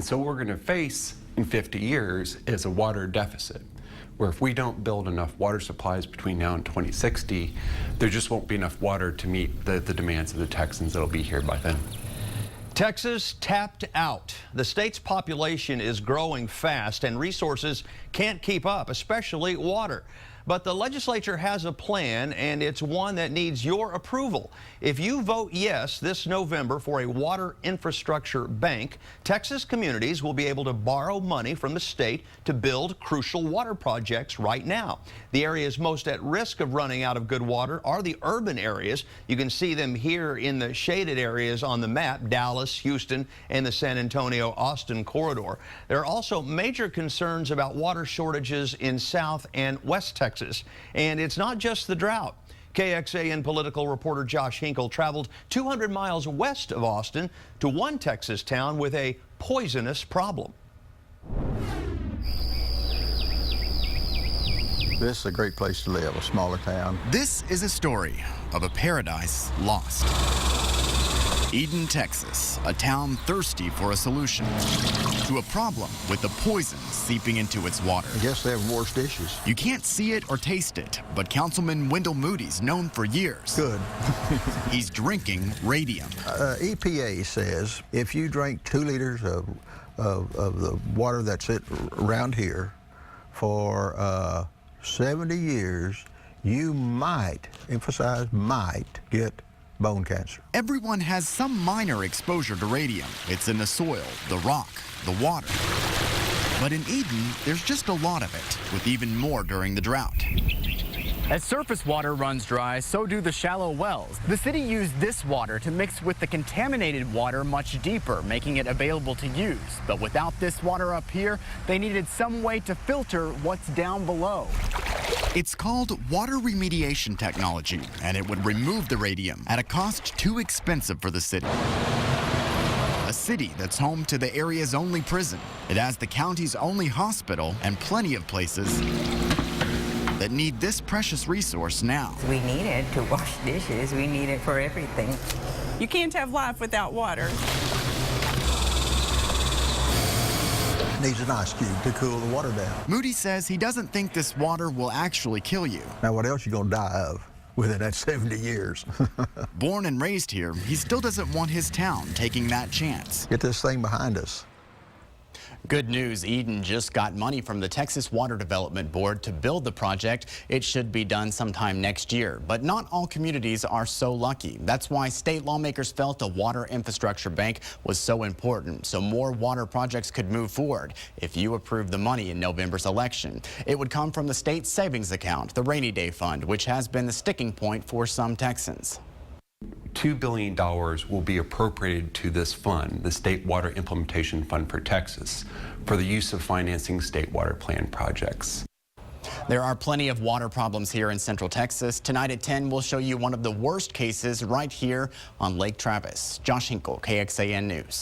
And so what we're going to face in 50 years is a water deficit, where if we don't build enough water supplies between now and 2060, there just won't be enough water to meet the demands of the Texans that'll be here by then. Texas tapped out. The state's population is growing fast and resources can't keep up, especially water. But the legislature has a plan, and it's one that needs your approval. If you vote yes this November for a water infrastructure bank, Texas communities will be able to borrow money from the state to build crucial water projects right now. The areas most at risk of running out of good water are the urban areas. You can see them here in the shaded areas on the map: Dallas, Houston, and the San Antonio-Austin corridor. There are also major concerns about water shortages in South and West Texas. And it's not just the drought. KXAN political reporter Josh Hinkle traveled 200 miles west of Austin to one Texas town with a poisonous problem. This is a great place to live, a smaller town. This is a story of a paradise lost. Eden, Texas, a town thirsty for a solution to a problem with the poison seeping into its water. I guess they have worse dishes. You can't see it or taste it, but Councilman Wendell Moody's known for years. Good. He's drinking radium. EPA says if you drink 2 liters of the water that's around here for 70 years, you might, emphasize might, get bone cancer. Everyone has some minor exposure to radium. It's in the soil, the rock, the water. But in Eden, there's just a lot of it, with even more during the drought. As surface water runs dry, so do the shallow wells. The city used this water to mix with the contaminated water much deeper, making it available to use. But without this water up here, they needed some way to filter what's down below. It's called water remediation technology, and it would remove the radium at a cost too expensive for the city. A city that's home to the area's only prison. It has the county's only hospital and plenty of places that need this precious resource now. We need it to wash dishes. We need it for everything. You can't have life without water. Needs an ice cube to cool the water down. Moody says he doesn't think this water will actually kill you. Now, what else you gonna die of within that 70 years? Born and raised here, he still doesn't want his town taking that chance. Get this thing behind us. Good news, Eden just got money from the Texas Water Development Board to build the project. It should be done sometime next year, but not all communities are so lucky. That's why state lawmakers felt a water infrastructure bank was so important, so more water projects could move forward. If you approve the money in November's election, it would come from the state savings account, the Rainy Day Fund, which has been the sticking point for some Texans. $2 billion will be appropriated to this fund, the State Water Implementation Fund for Texas, for the use of financing state water plan projects. There are plenty of water problems here in Central Texas. Tonight at 10, we'll show you one of the worst cases right here on Lake Travis. Josh Hinkle, KXAN News.